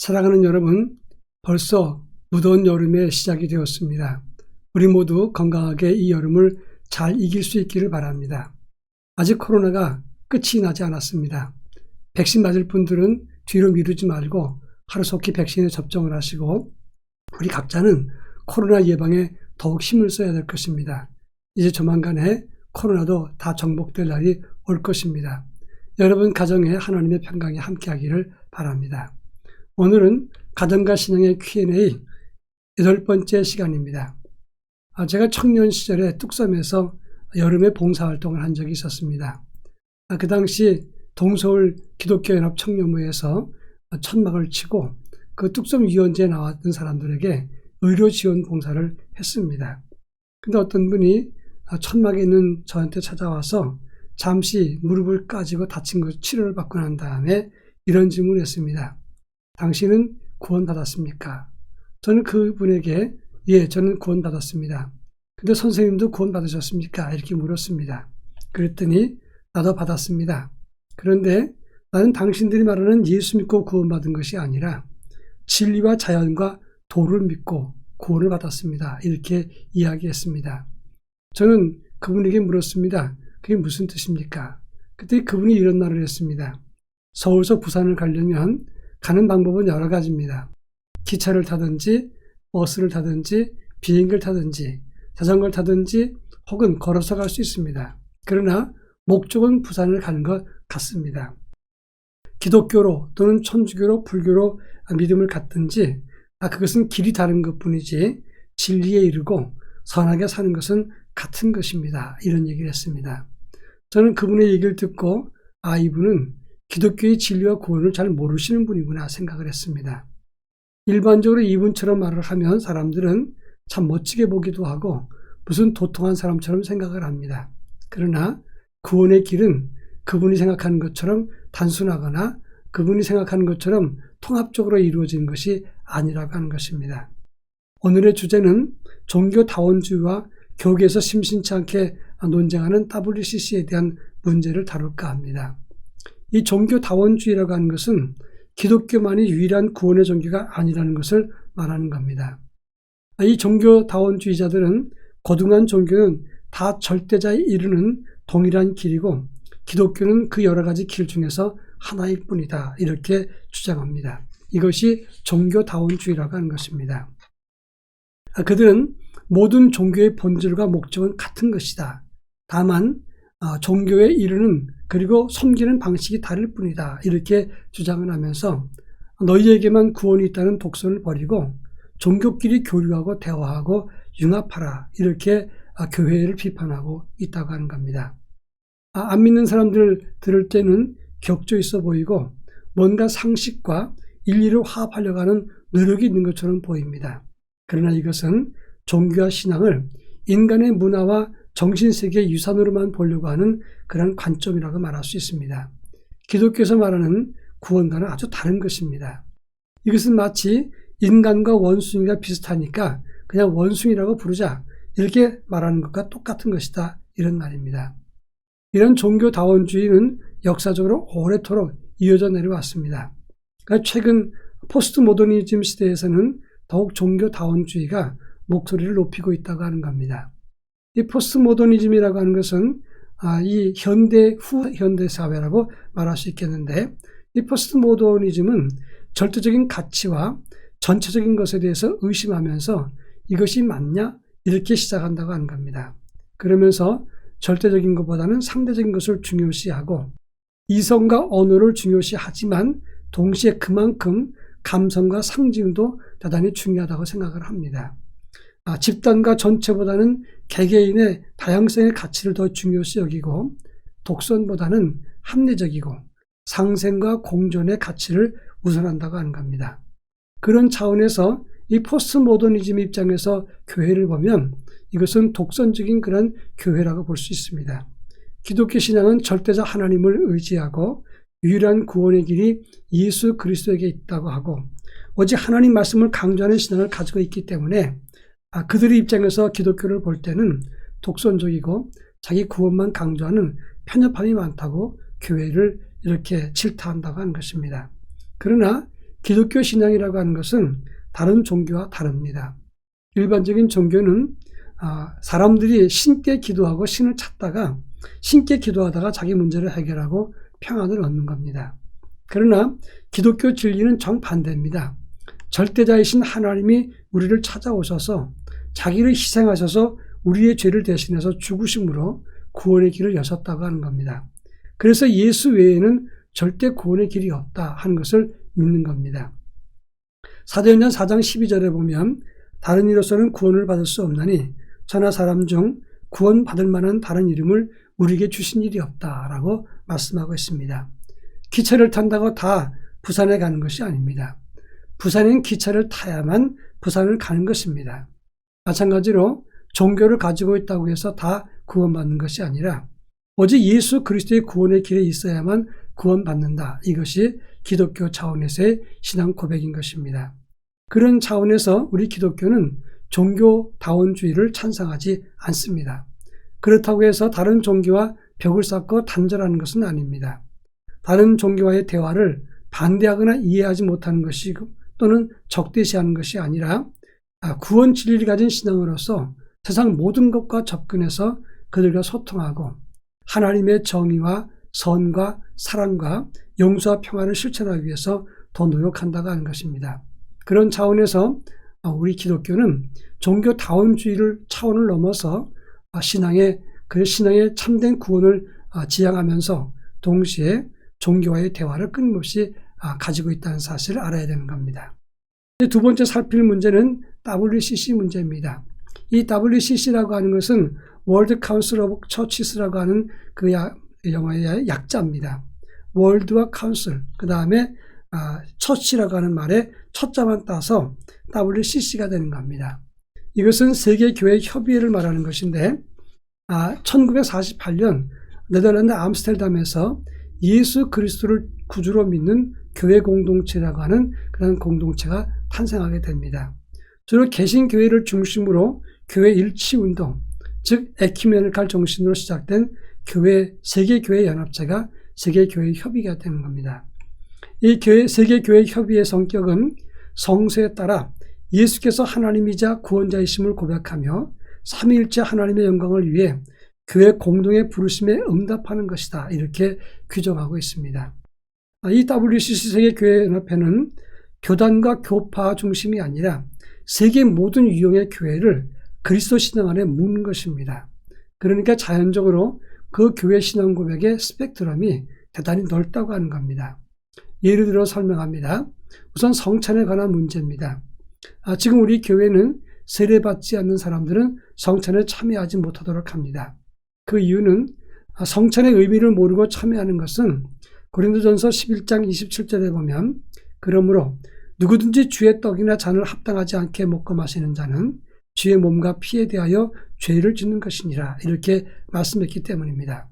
사랑하는 여러분, 벌써 무더운 여름의 시작이 되었습니다. 우리 모두 건강하게 이 여름을 잘 이길 수 있기를 바랍니다. 아직 코로나가 끝이 나지 않았습니다. 백신 맞을 분들은 뒤로 미루지 말고 하루속히 백신에 접종을 하시고 우리 각자는 코로나 예방에 더욱 힘을 써야 될 것입니다. 이제 조만간에 코로나도 다 정복될 날이 올 것입니다. 여러분 가정에 하나님의 평강이 함께하기를 바랍니다. 오늘은 가정과 신앙의 Q&A 8번째 시간입니다. 제가 청년 시절에 뚝섬에서 여름에 봉사활동을 한 적이 있었습니다. 그 당시 동서울 기독교연합 청년부에서 천막을 치고 그 뚝섬 유원지에 나왔던 사람들에게 의료 지원 봉사를 했습니다. 근데 어떤 분이 천막에 있는 저한테 찾아와서 잠시 무릎을 까지고 다친 것 치료를 받고 난 다음에 이런 질문을 했습니다. 당신은 구원받았습니까? 저는 그분에게 저는 구원받았습니다. 근데 선생님도 구원받으셨습니까? 이렇게 물었습니다. 그랬더니 나도 받았습니다. 그런데 나는 당신들이 말하는 예수 믿고 구원받은 것이 아니라 진리와 자연과 도를 믿고 구원을 받았습니다. 이렇게 이야기했습니다. 저는 그분에게 물었습니다. 그게 무슨 뜻입니까? 그때 그분이 이런 말을 했습니다. 서울에서 부산을 가려면 가는 방법은 여러 가지입니다. 기차를 타든지 버스를 타든지 비행기를 타든지 자전거를 타든지 혹은 걸어서 갈 수 있습니다. 그러나 목적은 부산을 가는 것 같습니다. 기독교로 또는 천주교로 불교로 믿음을 갖든지 그것은 길이 다른 것뿐이지 진리에 이르고 선하게 사는 것은 같은 것입니다. 이런 얘기를 했습니다. 저는 그분의 얘기를 듣고 이분은 기독교의 진리와 구원을 잘 모르시는 분이구나 생각을 했습니다. 일반적으로 이분처럼 말을 하면 사람들은 참 멋지게 보기도 하고 무슨 도통한 사람처럼 생각을 합니다. 그러나 구원의 길은 그분이 생각하는 것처럼 단순하거나 그분이 생각하는 것처럼 통합적으로 이루어지는 것이 아니라고 하는 것입니다. 오늘의 주제는 종교다원주의와 교계에서 심심치 않게 논쟁하는 WCC에 대한 문제를 다룰까 합니다. 이 종교다원주의라고 하는 것은 기독교만이 유일한 구원의 종교가 아니라는 것을 말하는 겁니다. 이 종교다원주의자들은 거듭난 종교는 다 절대자에 이르는 동일한 길이고 기독교는 그 여러 가지 길 중에서 하나일 뿐이다. 이렇게 주장합니다. 이것이 종교다원주의라고 하는 것입니다. 그들은 모든 종교의 본질과 목적은 같은 것이다. 다만 종교에 이르는 그리고 섬기는 방식이 다를 뿐이다. 이렇게 주장을 하면서 너희에게만 구원이 있다는 독선을 버리고 종교끼리 교류하고 대화하고 융합하라. 이렇게 교회를 비판하고 있다고 하는 겁니다. 안 믿는 사람들 들을 때는 격조 있어 보이고 뭔가 상식과 일리를 화합하려고 하는 노력이 있는 것처럼 보입니다. 그러나 이것은 종교와 신앙을 인간의 문화와 정신세계의 유산으로만 보려고 하는 그런 관점이라고 말할 수 있습니다. 기독교에서 말하는 구원과는 아주 다른 것입니다. 이것은 마치 인간과 원숭이가 비슷하니까 그냥 원숭이라고 부르자 이렇게 말하는 것과 똑같은 것이다 이런 말입니다. 이런 종교다원주의는 역사적으로 오래도록 이어져 내려왔습니다. 그러니까 최근 포스트 모더니즘 시대에서는 더욱 종교다원주의가 목소리를 높이고 있다고 하는 겁니다. 이 포스트 모더니즘이라고 하는 것은 이 후현대 사회라고 말할 수 있겠는데 이 포스트 모더니즘은 절대적인 가치와 전체적인 것에 대해서 의심하면서 이것이 맞냐? 이렇게 시작한다고 하는 겁니다. 그러면서 절대적인 것보다는 상대적인 것을 중요시하고 이성과 언어를 중요시하지만 동시에 그만큼 감성과 상징도 대단히 중요하다고 생각을 합니다. 집단과 전체보다는 개개인의 다양성의 가치를 더 중요시 여기고 독선보다는 합리적이고 상생과 공존의 가치를 우선한다고 하는 겁니다. 그런 차원에서 이 포스트 모더니즘 입장에서 교회를 보면 이것은 독선적인 그런 교회라고 볼 수 있습니다. 기독교 신앙은 절대자 하나님을 의지하고 유일한 구원의 길이 예수 그리스도에게 있다고 하고 오직 하나님 말씀을 강조하는 신앙을 가지고 있기 때문에 그들의 입장에서 기독교를 볼 때는 독선적이고 자기 구원만 강조하는 편협함이 많다고 교회를 이렇게 질타한다고 하는 것입니다. 그러나 기독교 신앙이라고 하는 것은 다른 종교와 다릅니다. 일반적인 종교는 사람들이 신께 기도하고 신을 찾다가 신께 기도하다가 자기 문제를 해결하고 평안을 얻는 겁니다. 그러나 기독교 진리는 정반대입니다. 절대자이신 하나님이 우리를 찾아오셔서 자기를 희생하셔서 우리의 죄를 대신해서 죽으심으로 구원의 길을 여셨다고 하는 겁니다. 그래서 예수 외에는 절대 구원의 길이 없다 하는 것을 믿는 겁니다. 사도행전 4장 12절에 보면 다른 이로서는 구원을 받을 수 없나니 천하 사람 중 구원받을 만한 다른 이름을 우리에게 주신 일이 없다라고 말씀하고 있습니다. 기차를 탄다고 다 부산에 가는 것이 아닙니다. 부산엔 기차를 타야만 부산을 가는 것입니다. 마찬가지로 종교를 가지고 있다고 해서 다 구원받는 것이 아니라 오직 예수 그리스도의 구원의 길에 있어야만 구원받는다. 이것이 기독교 차원에서의 신앙 고백인 것입니다. 그런 차원에서 우리 기독교는 종교다원주의를 찬성하지 않습니다. 그렇다고 해서 다른 종교와 벽을 쌓고 단절하는 것은 아닙니다. 다른 종교와의 대화를 반대하거나 이해하지 못하는 것이 또는 적대시하는 것이 아니라 구원 진리를 가진 신앙으로서 세상 모든 것과 접근해서 그들과 소통하고 하나님의 정의와 선과 사랑과 용서와 평화를 실천하기 위해서 더 노력한다고 하는 것입니다. 그런 차원에서 우리 기독교는 종교다원주의를 차원을 넘어서 신앙의 참된 구원을 지향하면서 동시에 종교와의 대화를 끊임없이 가지고 있다는 사실을 알아야 되는 겁니다. 두 번째 살필 문제는 WCC 문제입니다. 이 WCC라고 하는 것은 World Council of Churches라고 하는 그 영어의 약자입니다. 월드와 카운슬, 그 다음에 처치라고 하는 말에 첫자만 따서 WCC가 되는 겁니다. 이것은 세계교회 협의회를 말하는 것인데 1948년 네덜란드 암스테르담에서 예수 그리스도를 구주로 믿는 교회 공동체라고 하는 그런 공동체가 탄생하게 됩니다. 주로 개신교회를 중심으로 교회 일치운동, 즉 에큐메니칼 정신으로 시작된 세계교회 연합체가 세계교회 협의가 되는 겁니다. 이 세계교회 협의의 성격은 성서에 따라 예수께서 하나님이자 구원자이심을 고백하며 삼위일체 하나님의 영광을 위해 교회 공동의 부르심에 응답하는 것이다. 이렇게 규정하고 있습니다. 이 WCC 세계교회연합회는 교단과 교파 중심이 아니라 세계 모든 유형의 교회를 그리스도 신앙 안에 묶는 것입니다. 그러니까 자연적으로 그 교회 신앙 고백의 스펙트럼이 대단히 넓다고 하는 겁니다. 예를 들어 설명합니다. 우선 성찬에 관한 문제입니다. 지금 우리 교회는 세례받지 않는 사람들은 성찬에 참여하지 못하도록 합니다. 그 이유는 성찬의 의미를 모르고 참여하는 것은 고린도전서 11장 27절에 보면 그러므로 누구든지 주의 떡이나 잔을 합당하지 않게 먹고 마시는 자는 주의 몸과 피에 대하여 죄를 짓는 것이니라 이렇게 말씀했기 때문입니다.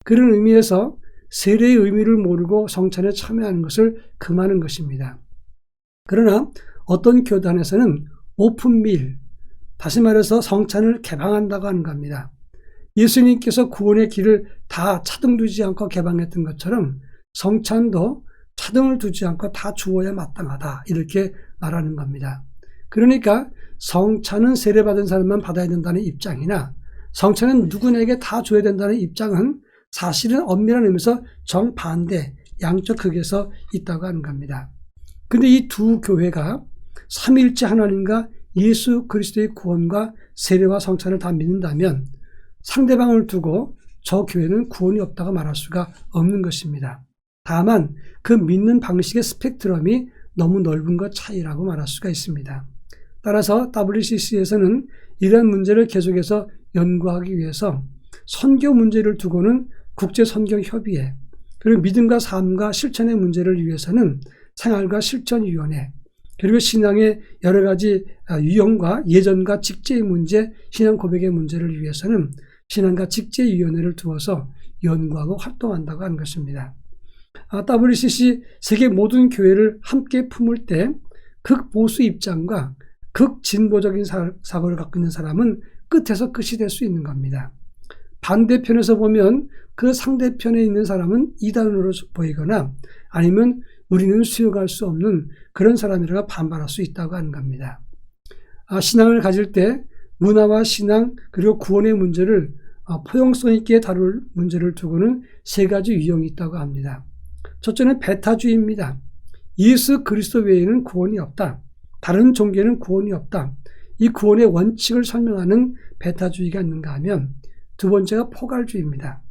그런 의미에서 세례의 의미를 모르고 성찬에 참여하는 것을 금하는 것입니다. 그러나 어떤 교단에서는 오픈밀, 다시 말해서 성찬을 개방한다고 하는 겁니다. 예수님께서 구원의 길을 다 차등 두지 않고 개방했던 것처럼 성찬도 차등을 두지 않고 다 주어야 마땅하다 이렇게 말하는 겁니다. 그러니까 성찬은 세례받은 사람만 받아야 된다는 입장이나 성찬은 누구에게 다 줘야 된다는 입장은 사실은 엄밀한 의미에서 정반대 양쪽 극에서 있다고 하는 겁니다. 근데 이 두 교회가 삼위일체 하나님과 예수 그리스도의 구원과 세례와 성찬을 다 믿는다면 상대방을 두고 저 교회는 구원이 없다고 말할 수가 없는 것입니다. 다만 그 믿는 방식의 스펙트럼이 너무 넓은 것 차이라고 말할 수가 있습니다. 따라서 WCC에서는 이런 문제를 계속해서 연구하기 위해서 선교 문제를 두고는 국제선교협의회, 그리고 믿음과 삶과 실천의 문제를 위해서는 생활과 실천위원회, 그리고 신앙의 여러 가지 유형과 예전과 직제의 문제, 신앙 고백의 문제를 위해서는 신앙과 직제위원회를 두어서 연구하고 활동한다고 하는 것입니다. WCC 세계 모든 교회를 함께 품을 때 극보수 입장과 극진보적인 사고를 갖고 있는 사람은 끝에서 끝이 될 수 있는 겁니다. 반대편에서 보면 그 상대편에 있는 사람은 이단으로 보이거나 아니면 우리는 수용할 수 없는 그런 사람이라고 반발할 수 있다고 하는 겁니다. 신앙을 가질 때 문화와 신앙 그리고 구원의 문제를 포용성 있게 다룰 문제를 두고는 세 가지 유형이 있다고 합니다. 첫째는 배타주의입니다. 예수 그리스도 외에는 구원이 없다. 다른 종교는 구원이 없다. 이 구원의 원칙을 설명하는 배타주의가 있는가 하면 두 번째가 포괄주의입니다.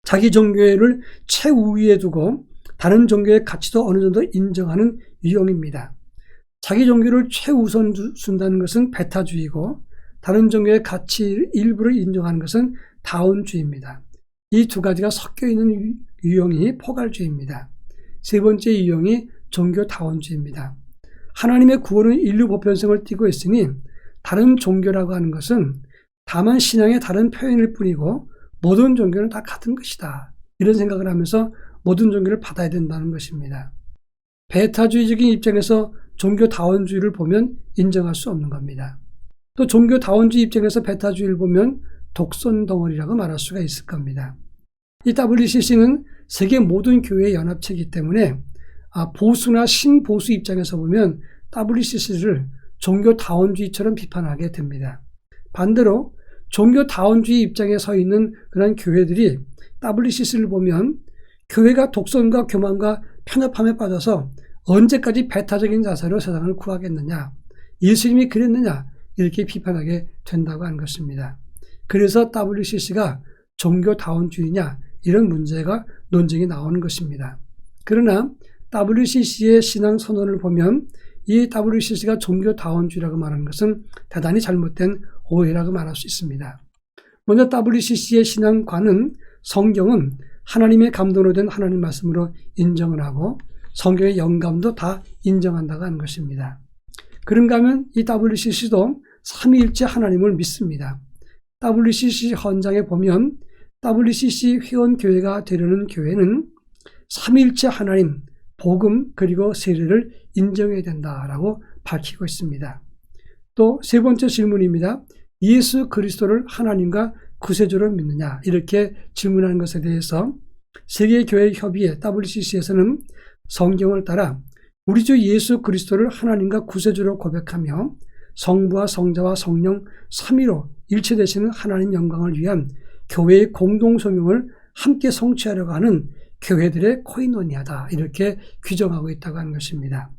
자기 종교를 최우위에 두고 다른 종교의 가치도 어느 정도 인정하는 유형입니다. 자기 종교를 최우선 둔다는 것은 배타주의고 다른 종교의 가치 일부를 인정하는 것은 다운주의입니다. 이 두 가지가 섞여 있는 유형이 포괄주의입니다. 세 번째 유형이 종교다원주의입니다. 하나님의 구원은 인류 보편성을 띠고 있으니 다른 종교라고 하는 것은 다만 신앙의 다른 표현일 뿐이고 모든 종교는 다 같은 것이다. 이런 생각을 하면서 모든 종교를 받아야 된다는 것입니다. 배타주의적인 입장에서 종교다원주의를 보면 인정할 수 없는 겁니다. 또 종교다원주의 입장에서 배타주의를 보면 독선덩어리라고 말할 수가 있을 겁니다. 이 WCC는 세계 모든 교회의 연합체이기 때문에 보수나 신보수 입장에서 보면 WCC를 종교다원주의처럼 비판하게 됩니다. 반대로 종교다원주의 입장에 서 있는 그런 교회들이 WCC를 보면 교회가 독선과 교만과 편협함에 빠져서 언제까지 배타적인 자세로 세상을 구하겠느냐, 예수님이 그랬느냐 이렇게 비판하게 된다고 하는 것입니다. 그래서 WCC가 종교다원주의냐 이런 문제가 논쟁이 나오는 것입니다. 그러나 WCC의 신앙 선언을 보면 이 WCC가 종교다원주의라고 말하는 것은 대단히 잘못된 오해라고 말할 수 있습니다. 먼저 WCC의 신앙관은 성경은 하나님의 감동으로 된 하나님 말씀으로 인정을 하고 성경의 영감도 다 인정한다고 하는 것입니다. 그런가 하면 이 WCC도 삼위일체 하나님을 믿습니다. WCC 헌장에 보면 WCC 회원교회가 되려는 교회는 삼위일체 하나님, 복음 그리고 세례를 인정해야 된다라고 밝히고 있습니다. 또 세 번째 질문입니다. 예수 그리스도를 하나님과 구세주로 믿느냐 이렇게 질문하는 것에 대해서 세계교회협의회 WCC에서는 성경을 따라 우리 주 예수 그리스도를 하나님과 구세주로 고백하며 성부와 성자와 성령 삼위로 일체되시는 하나님 영광을 위한 교회의 공동소명을 함께 성취하려고 하는 교회들의 코이노니아다 이렇게 규정하고 있다고 하는 것입니다.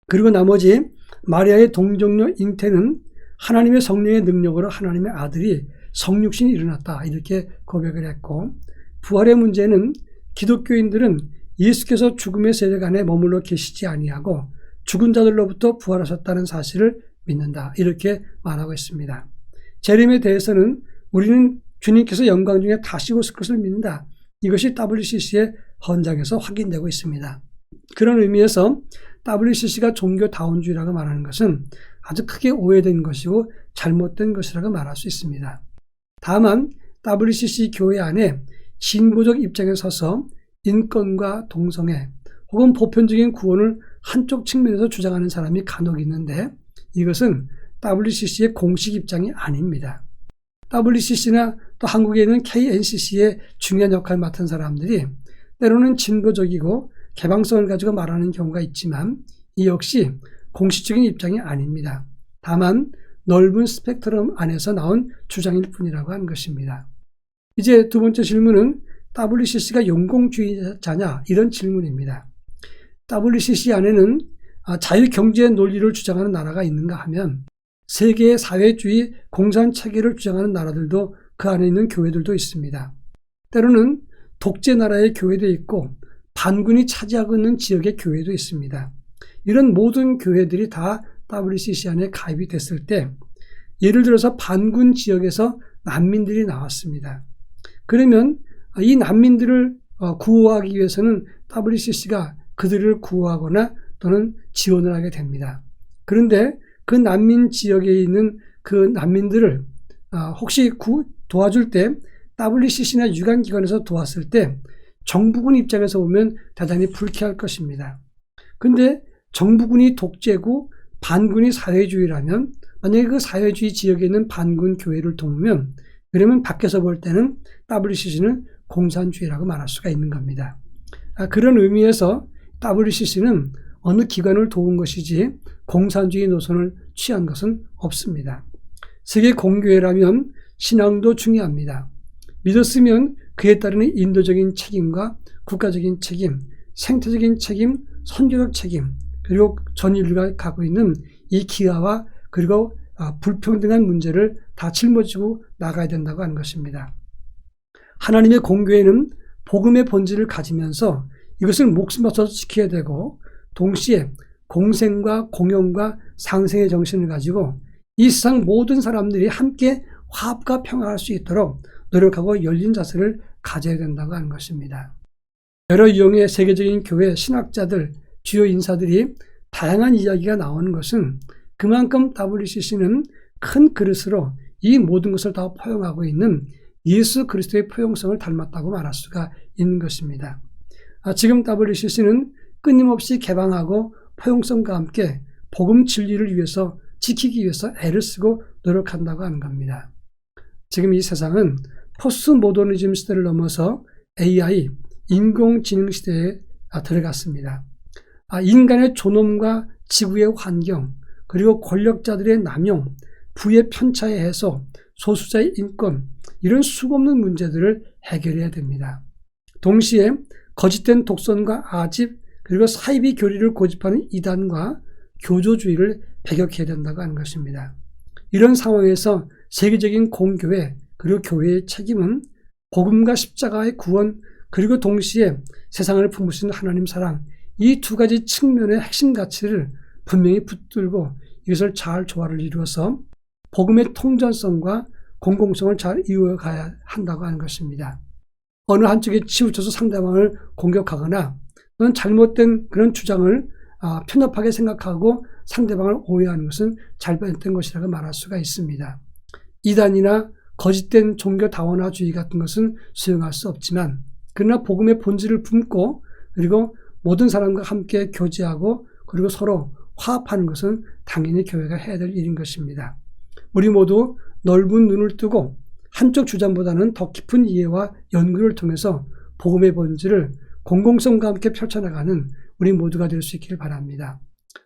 그리고 나머지 마리아의 동정녀 잉태는 하나님의 성령의 능력으로 하나님의 아들이 성육신이 일어났다 이렇게 고백을 했고, 부활의 문제는 기독교인들은 예수께서 죽음의 세력 안에 머물러 계시지 아니하고 죽은 자들로부터 부활하셨다는 사실을 믿는다 이렇게 말하고 있습니다. 재림에 대해서는 우리는 주님께서 영광 중에 다시 오실 것을 믿는다. 이것이 WCC의 헌장에서 확인되고 있습니다. 그런 의미에서 WCC가 종교다원주의라고 말하는 것은 아주 크게 오해된 것이고 잘못된 것이라고 말할 수 있습니다. 다만 WCC 교회 안에 진보적 입장에 서서 인권과 동성애 혹은 보편적인 구원을 한쪽 측면에서 주장하는 사람이 간혹 있는데 이것은 WCC의 공식 입장이 아닙니다. WCC나 또 한국에 있는 KNCC의 중요한 역할을 맡은 사람들이 때로는 진보적이고 개방성을 가지고 말하는 경우가 있지만 이 역시 공식적인 입장이 아닙니다. 다만 넓은 스펙트럼 안에서 나온 주장일 뿐이라고 하는 것입니다. 이제 두 번째 질문은 WCC가 용공주의자냐 이런 질문입니다. WCC 안에는 자유경제의 논리를 주장하는 나라가 있는가 하면 세계의 사회주의 공산체계를 주장하는 나라들도 그 안에 있는 교회들도 있습니다. 때로는 독재 나라의 교회도 있고 반군이 차지하고 있는 지역의 교회도 있습니다. 이런 모든 교회들이 다 WCC 안에 가입이 됐을 때 예를 들어서 반군 지역에서 난민들이 나왔습니다. 그러면 이 난민들을 구호하기 위해서는 WCC가 그들을 구호하거나 또는 지원을 하게 됩니다. 그런데 그 난민 지역에 있는 그 난민들을 혹시 도와줄 때 WCC나 유관기관에서 도왔을 때 정부군 입장에서 보면 대단히 불쾌할 것입니다. 근데 정부군이 독재고 반군이 사회주의라면 만약에 그 사회주의 지역에 있는 반군 교회를 돕으면 그러면 밖에서 볼 때는 WCC는 공산주의라고 말할 수가 있는 겁니다. 그런 의미에서 WCC는 어느 기관을 도운 것이지 공산주의 노선을 취한 것은 없습니다. 세계 공교회라면 신앙도 중요합니다. 믿었으면 그에 따르는 인도적인 책임과 국가적인 책임, 생태적인 책임, 선교적 책임, 그리고 전 인류가 갖고 있는 이 기아와 그리고 불평등한 문제를 다 짊어지고 나가야 된다고 하는 것입니다. 하나님의 공교회는 복음의 본질을 가지면서 이것을 목숨 바쳐서 지켜야 되고 동시에 공생과 공영과 상생의 정신을 가지고 이 세상 모든 사람들이 함께 화합과 평화할 수 있도록 노력하고 열린 자세를 가져야 된다고 하는 것입니다. 여러 유형의 세계적인 교회 신학자들, 주요 인사들이 다양한 이야기가 나오는 것은 그만큼 WCC는 큰 그릇으로 이 모든 것을 다 포용하고 있는 예수 그리스도의 포용성을 닮았다고 말할 수가 있는 것입니다. 지금 WCC는 끊임없이 개방하고 포용성과 함께 복음 진리를 위해서 지키기 위해서 애를 쓰고 노력한다고 하는 겁니다. 지금 이 세상은 포스트 모더니즘 시대를 넘어서 AI, 인공지능 시대에 들어갔습니다. 인간의 존엄과 지구의 환경, 그리고 권력자들의 남용, 부의 편차의 해소, 소수자의 인권, 이런 수없는 문제들을 해결해야 됩니다. 동시에 거짓된 독선과 아집, 그리고 사이비 교리를 고집하는 이단과 교조주의를 배격해야 된다고 하는 것입니다. 이런 상황에서 세계적인 공교회, 그리고 교회의 책임은 복음과 십자가의 구원, 그리고 동시에 세상을 품으신 하나님 사랑, 이 두 가지 측면의 핵심 가치를 분명히 붙들고 이것을 잘 조화를 이루어서 복음의 통전성과 공공성을 잘 이루어가야 한다고 하는 것입니다. 어느 한쪽에 치우쳐서 상대방을 공격하거나 또는 잘못된 그런 주장을 편협하게 생각하고 상대방을 오해하는 것은 잘못된 것이라고 말할 수가 있습니다. 이단이나 거짓된 종교 다원화주의 같은 것은 수용할 수 없지만 그러나 복음의 본질을 품고 그리고 모든 사람과 함께 교제하고 그리고 서로 화합하는 것은 당연히 교회가 해야 될 일인 것입니다. 우리 모두 넓은 눈을 뜨고 한쪽 주장보다는 더 깊은 이해와 연구를 통해서 복음의 본질을 공공성과 함께 펼쳐나가는 우리 모두가 될 수 있기를 바랍니다.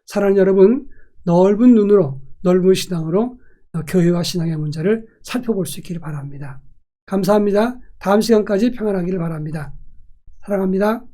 사랑하는 여러분, 넓은 눈으로 넓은 신앙으로 교회와 신앙의 문제를 살펴볼 수 있기를 바랍니다. 감사합니다. 다음 시간까지 평안하기를 바랍니다. 사랑합니다.